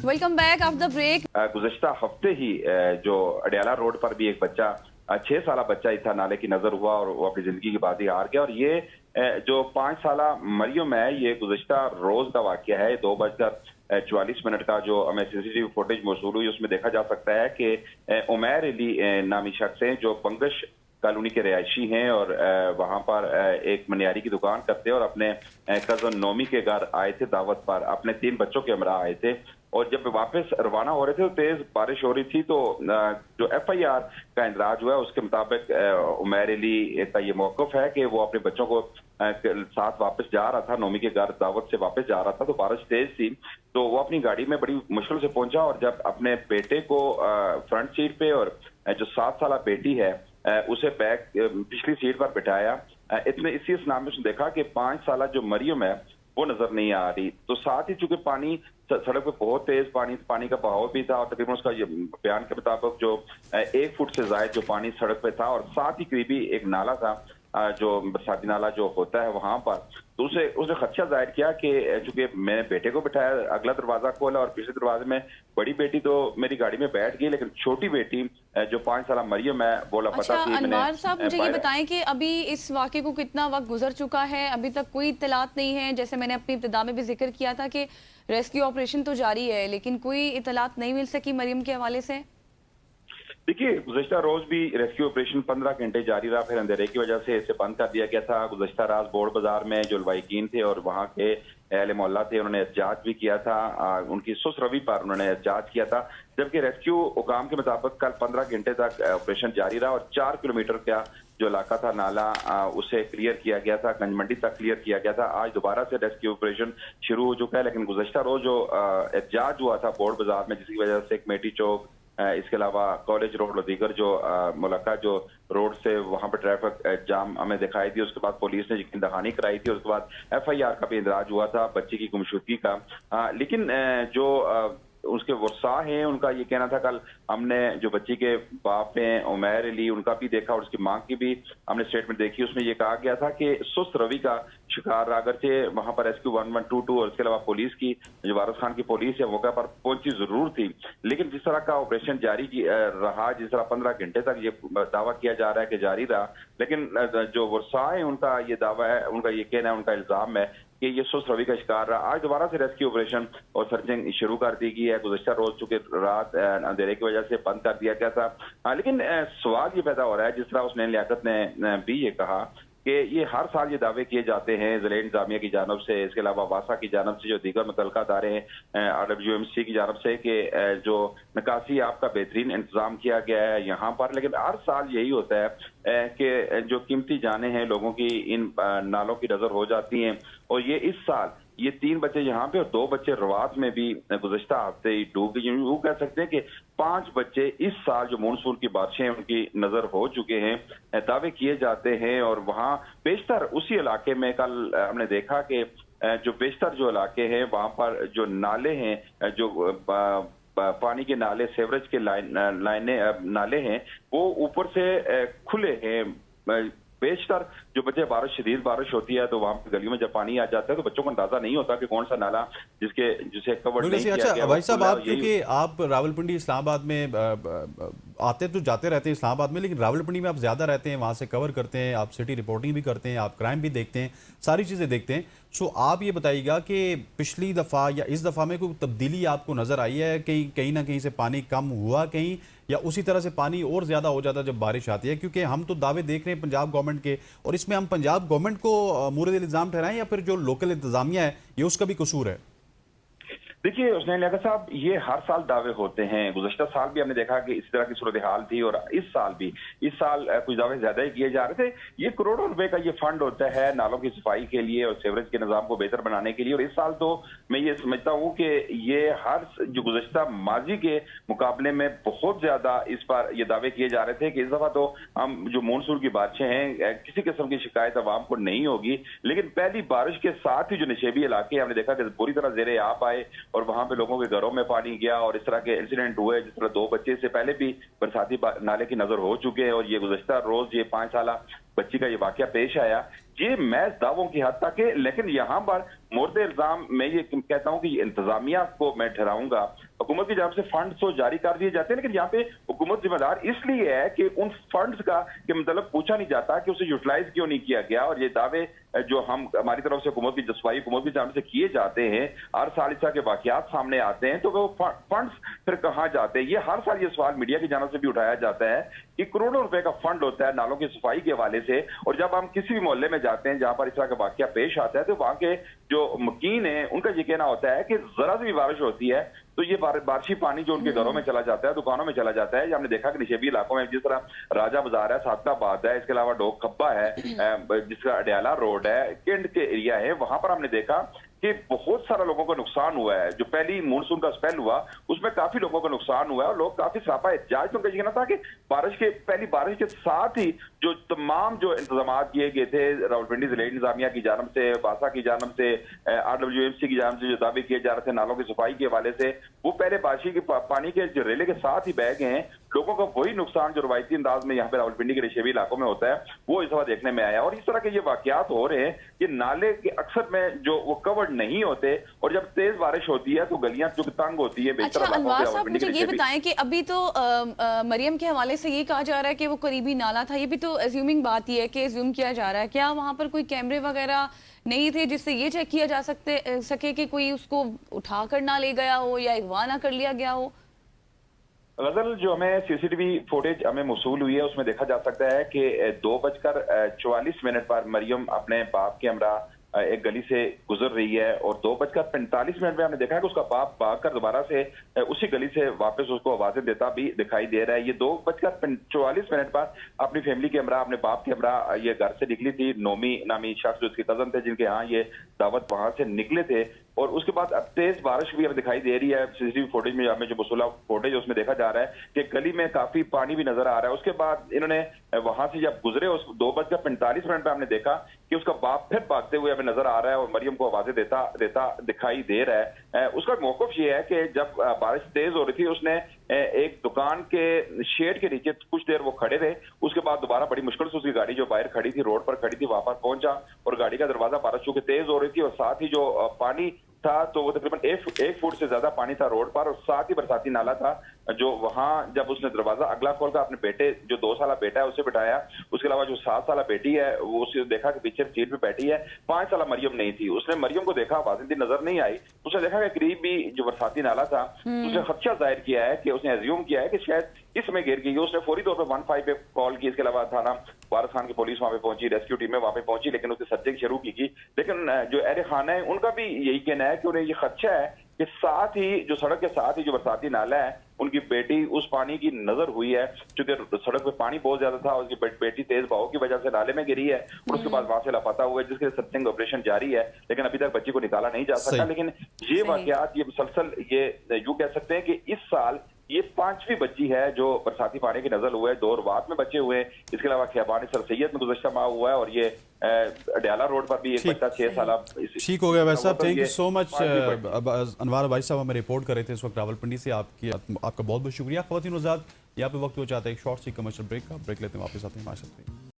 Welcome back after the break. गुज़श्ता हफ्ते ही जो अडियाला रोड पर भी एक बच्चा 6 साला बच्चा ही था, नाले की नजर हुआ और वो अपनी जिंदगी की बात हार गया। और ये जो 5 साला मरियम है, ये गुज़श्ता रोज का वाकया है। 2:44 का जो हमें सीसीटीवी फुटेज मौसूल हुई, उसमें देखा जा सकता है कि उमैर अली नामी शख्स हैं जो बंगश कॉलोनी के रिहायशी हैं और वहां पर एक मनियारी की दुकान करते हैं और अपने कजन नोमी के घर आए थे दावत पर, अपने 3 बच्चों के हमरा आए थे। और जब वापस रवाना हो रहे थे तो तेज बारिश हो रही थी, तो जो FIR का इंदराज हुआ है उसके मुताबिक उमैर अली का ये मौकफ है कि वो अपने बच्चों को साथ वापस जा रहा था, नोमी के घर दावत से वापस जा रहा था, तो बारिश तेज थी तो वो अपनी गाड़ी में बड़ी मुश्किल से पहुंचा और जब अपने बेटे को फ्रंट सीट पे और जो 7 साल बेटी है उसे बैक पिछली सीट पर बिठाया। इसी स्नाम में उसने देखा कि 5 साल जो मरियम है वो नजर नहीं आ रही। तो साथ ही चूंकि पानी सड़क पे बहुत तेज पानी का बहाव भी था और तकरीबन उसका ये बयान के मुताबिक जो 1 फुट से ज्यादा जो पानी सड़क पे था और साथ ही करीबी एक नाला था जो बरसाती नाला जो होता है वहां पर, तो उसने खदशा जाहिर किया कि चूंकि मैंने बेटे को बिठाया, अगला दरवाजा खोला और पिछले दरवाजे में बड़ी बेटी तो मेरी गाड़ी में बैठ गई, लेकिन छोटी बेटी जो 5 साल मरियम है वो लापता थी। अनवार साहब, मुझे ये बताएं कि अभी इस वाक़े को कितना वक्त गुजर चुका है? अभी तक कोई इत्तलात नहीं है। जैसे मैंने अपनी इब्तिदा में भी जिक्र किया था कि रेस्क्यू ऑपरेशन तो जारी है, लेकिन कोई इत्तलात नहीं मिल सकी मरियम के हवाले से। देखिए, गुज़श्ता रोज भी रेस्क्यू ऑपरेशन 15 घंटे जारी रहा, फिर अंधेरे की वजह से इसे बंद कर दिया गया था। गुज़श्ता रात बोर्ड बाजार में जो लवाहिकीन थे और वहाँ के अहले मोहल्ला थे, उन्होंने एहतजाज भी किया था। उनकी सुस्त रवि पर उन्होंने एहतजाज किया था, जबकि रेस्क्यू हुकाम के मुताबिक कल 15 घंटे तक ऑपरेशन जारी रहा और 4 किलोमीटर का जो इलाका था नाला उसे क्लियर किया गया था, गंज मंडी तक क्लियर किया गया था। आज दोबारा से रेस्क्यू ऑपरेशन शुरू हो चुका है, लेकिन गुज़श्ता रोज जो एहतजाज हुआ था बोर्ड बाजार में, जिसकी वजह से कमेटी चौक, इसके अलावा कॉलेज रोड और दीगर जो मुलाका जो रोड से वहां पर ट्रैफिक जाम हमें दिखाई दी। उसके बाद पुलिस ने यकीन दहानी कराई थी, उसके बाद FIR का भी इंदराज हुआ था बच्ची की गुमशुदगी का। लेकिन जो उसके वर्षा हैं उनका ये कहना था, कल हमने जो बच्ची के बाप हैं उमैर अली उनका भी देखा और उसकी मां की भी हमने स्टेटमेंट देखी, उसमें ये कहा गया था कि सुस्त रवि का शिकार, अगरचे वहां पर रेस्क्यू 1122 और इसके अलावा पुलिस की जो वारिस खान की पुलिस है मौके पर पहुंची जरूर थी, लेकिन जिस तरह का ऑपरेशन जारी रहा, जिस तरह 15 घंटे तक ये दावा किया जा रहा है कि जारी रहा, लेकिन जो वर्षा है उनका ये दावा है, उनका ये कहना है, उनका इल्जाम है कि ये सुस्त रवि का शिकार रहा। आज दोबारा से रेस्क्यू ऑपरेशन और सर्चिंग शुरू कर दी गई है। गुज़श्ता रोज चूंकि रात अंधेरे की वजह से बंद कर दिया गया था, लेकिन सवाल ये पैदा हो रहा है, जिस तरह उसने लियाकत ने भी ये कहा कि ये हर साल ये दावे किए जाते हैं ज़िले इंतजामिया की जानब से, इसके अलावा वासा की जानब से, जो दीगर मुतल्लिका अदारे हैं RWMC की जानब से, कि जो निकासी आपका बेहतरीन इंतजाम किया गया है यहाँ पर, लेकिन हर साल यही होता है कि जो कीमती जानें हैं लोगों की इन नालों की नजर हो जाती हैं। और ये इस साल ये 3 बच्चे यहाँ पे और 2 बच्चे रवात में भी गुज़श्ता हफ्ते ही डूब गए। वो कह सकते हैं कि 5 बच्चे इस साल जो मानसून की बारिशें उनकी नजर हो चुके हैं, दावे किए जाते हैं। और वहाँ बेशतर उसी इलाके में कल हमने देखा कि जो बेशतर जो इलाके हैं वहां पर जो नाले हैं, जो पानी के नाले, सेवरेज के नाले हैं, वो ऊपर से खुले हैं। बेशतर जो बच्चे शदीद बारिश होती है तो वहां पर गलियों में जब पानी आ जाता है तो बच्चों को अंदाजा नहीं होता कि कौन सा नाला जिसे कवर नहीं किया गया। भाई साहब, आप क्योंकि आप रावलपिंडी इस्लामाबाद में आते तो जाते रहते हैं इस्लामाबाद में, लेकिन रावलपिंडी में आप ज्यादा रहते हैं, वहां से कवर करते हैं, आप सिटी रिपोर्टिंग भी करते हैं, आप क्राइम भी देखते हैं, सारी चीजें देखते हैं। सो आप ये बताइएगा कि पिछली दफा या इस दफा में कोई तब्दीली आपको नजर आई है? कहीं ना कहीं से पानी कम हुआ कहीं, या उसी तरह से पानी और ज्यादा हो जाता है जब बारिश आती है? क्योंकि हम तो दावे देख रहे हैं पंजाब गवर्नमेंट के, और इसमें हम पंजाब गवर्नमेंट को मुर्द इल्जाम ठहराएं या फिर जो लोकल इंतजामिया है ये उसका भी कसूर है? देखिए हुसनैन लियाकत साहब, ये हर साल दावे होते हैं। गुज़श्ता साल भी हमने देखा कि इस तरह की सूरत हाल थी और इस साल कुछ दावे ज्यादा ही किए जा रहे थे। ये करोड़ों रुपए का ये फंड होता है नालों की सफाई के लिए और सीवरेज के निजाम को बेहतर बनाने के लिए, और इस साल तो मैं ये समझता हूँ कि ये हर जो गुज़श्ता माजी के मुकाबले में बहुत ज्यादा इस बार ये दावे किए जा रहे थे कि इस दफा तो हम जो मानसून की बारिशें हैं किसी किस्म की शिकायत आवाम को नहीं होगी। लेकिन पहली बारिश के साथ ही जो निशेबी इलाके हमने देखा कि पूरी तरह जेरे आप आए और वहां पे लोगों के घरों में पानी गया और इस तरह के इंसिडेंट हुए, जिस तरह 2 बच्चे से पहले भी बरसाती नाले की नजर हो चुके हैं। और ये गुज़श्ता रोज ये 5 साल बच्ची का ये वाकया पेश आया, ये महज दावों की हद तक है। लेकिन यहाँ पर मुर्द इल्जाम मैं ये कहता हूँ कि इंतजामिया को मैं ठहराऊंगा हुकूमत की जानब से फंड तो जारी कर दिए जाते हैं, लेकिन यहाँ पे हुकूमत जिम्मेदार इसलिए है कि उन फंड्स का के मतलब पूछा नहीं जाता कि उसे यूटिलाइज क्यों नहीं किया गया। और ये दावे जो हम हमारी तरफ से हुकूमत की जसवाई हुकूमत की जानब से किए जाते हैं, हर साल इस तरह के वाकयात सामने आते हैं, तो वो फंड्स फिर कहाँ जाते हैं? ये हर साल ये सवाल मीडिया की जानब से भी उठाया जाता है कि करोड़ों रुपए का फंड होता है नालों की सफाई के हवाले से, और जब हम किसी भी मोहल्ले में जाते हैं जहां पर इस तरह का वाकया पेश आता है, तो वहां के जो मुकीन है उनका ये कहना होता है कि जरा सी भी बारिश होती है तो ये बारिशी पानी जो उनके घरों में चला जाता है, दुकानों में चला जाता है। हमने देखा कि निशेबी इलाकों में जिस तरह राजा बाजार है, सादकाबाद है, इसके अलावा डोक खब्बा है, जिसका अडयाला रोड है, किंड के एरिया है, वहां पर हमने देखा कि बहुत सारा लोगों को नुकसान हुआ है। जो पहली मानसून का स्पेल हुआ उसमें काफी लोगों को नुकसान हुआ है और लोग काफी सरापा एहतजाज तो कहना था कि पहली बारिश के साथ ही जो तमाम जो इंतजाम किए गए थे रावलपिंडी जिले इंतजामिया की जानब से, वासा की जानब से, RWMC की जानब से जो दावे किए जा रहे थे नालों की सफाई के हवाले से, वो पहले बारिश के पानी के जो रेले के साथ ही बह गए हैं। लोगों का वही नुकसान जो रवायती अंदाज में यहाँ पे रावलपिंडी के रेशेबी इलाकों में होता है वो इस बार देखने में आया। और इस तरह के ये वाकयात हो रहे हैं कि नाले के अक्सर में जो वो कवर्ड नहीं होते, और जब तेज बारिश होती है तो गलियां जो तंग होती है। अच्छा अनवार साहब, मुझे ये बताएं कि अभी तो मरियम के हवाले से ये कहा जा रहा है कि वो करीबी नाला था, ये भी तो एज्यूमिंग बात ही है कि एज्यूम किया जा रहा है, क्या वहां पर कोई कैमरे वगैरह नहीं थे जिससे ये चेक किया जा सके कि कोई उसको उठा कर ना ले गया हो या अगवा ना कर लिया गया हो? गजल, जो हमें सीसीटीवी फुटेज हमें मौसूल हुई है उसमें देखा जा सकता है कि 2:44 पर मरियम अपने बाप के हमरा एक गली से गुजर रही है, और 2:45 में हमने देखा है कि उसका बाप भागकर दोबारा से उसी गली से वापस उसको आवाजें देता भी दिखाई दे रहा है। ये 2:44 पर अपनी फैमिली के हमरा, अपने बाप के हमरा ये घर से निकली थी। नोमी नामी शख्स जो उसकी कजन थे, जिनके यहाँ ये दावत वहां से निकले थे, और उसके बाद अब तेज बारिश भी हमें दिखाई दे रही है। सीसीटीवी फुटेज में हमें जो मसूला फुटेज उसमें देखा जा रहा है कि गली में काफी पानी भी नजर आ रहा है। उसके बाद इन्होंने वहां से जब गुजरे उस 2:45 पर हमने देखा कि उसका बाप फिर भागते हुए हमें नजर आ रहा है और मरियम को आवाजें देता दिखाई दे रहा है। उसका मौकफ ये है कि जब बारिश तेज हो रही थी उसने एक दुकान के शेड के नीचे कुछ देर वो खड़े रहे, उसके बाद दोबारा बड़ी मुश्किल से उसकी गाड़ी जो बाहर खड़ी थी, रोड पर खड़ी थी, वहां पर पहुंचा, और गाड़ी का दरवाजा बारिश चूंकि तेज हो रही थी और साथ ही जो पानी था तो वो तकरीबन 1 फुट से ज्यादा पानी था रोड पर, और साथ ही बरसाती नाला था। जो वहां जब उसने दरवाजा अगला खोलकर अपने बेटे जो 2 साल बेटा है उसे बिठाया, उसके अलावा जो 7 साल बेटी है वो उसे देखा कि पीछे सीट पे बैठी है। 5 साल मरियम नहीं थी, उसने मरियम को देखा, वाजिंदी नजर नहीं आई। उसने देखा कि करीब भी जो बरसाती नाला था, उसने खदशा जाहिर किया है कि उसने एज्यूम किया है कि शायद इसमें गिर गई। उसने फौरी तौर पर 15 पे कॉल की। इसके अलावा थाना वारस खान की पुलिस वहां पे पहुंची, रेस्क्यू टीमें वहां पे पहुंची, लेकिन उसने सर्चिंग शुरू की। लेकिन जो अहले खाना है उनका भी यही कहना है कि उन्हें ये खदशा है कि साथ ही जो सड़क के साथ ही जो बरसाती नाला है, उनकी बेटी उस पानी की नजर हुई है, क्योंकि सड़क पे पानी बहुत ज्यादा था, उसकी बेटी तेज बहाव की वजह से नाले में गिरी है, और उसके बाद वहां से लापता हुआ है, जिसके सर्चिंग ऑपरेशन जारी है, लेकिन अभी तक बच्ची को निकाला नहीं जा सका। लेकिन ये वाकयात ये मुसलसल ये यूं कह सकते हैं कि इस साल ये 5वीं बच्ची है जो बरसाती पानी की नजर हुए, 2 रवात में बच्चे हुए। इसके अलावा खियाबान सर सैयद में गुज़श्ता माह हुआ है, और ये अडयाला रोड पर भी एक बच्चा 6 साल ठीक हो गया। वैसे थैंक यू सो मच अनवार भाई साहब हमें रिपोर्ट कर रहे थे इस वक्त रावलपिंडी से। आपका बहुत बहुत शुक्रिया। ख़वातीन हज़रात, यहाँ पे वक्त हो जाता है एक शॉर्ट सी कमर्शियल ब्रेक का। ब्रेक लेते हैं, वापस आते हैं हमारे साथ।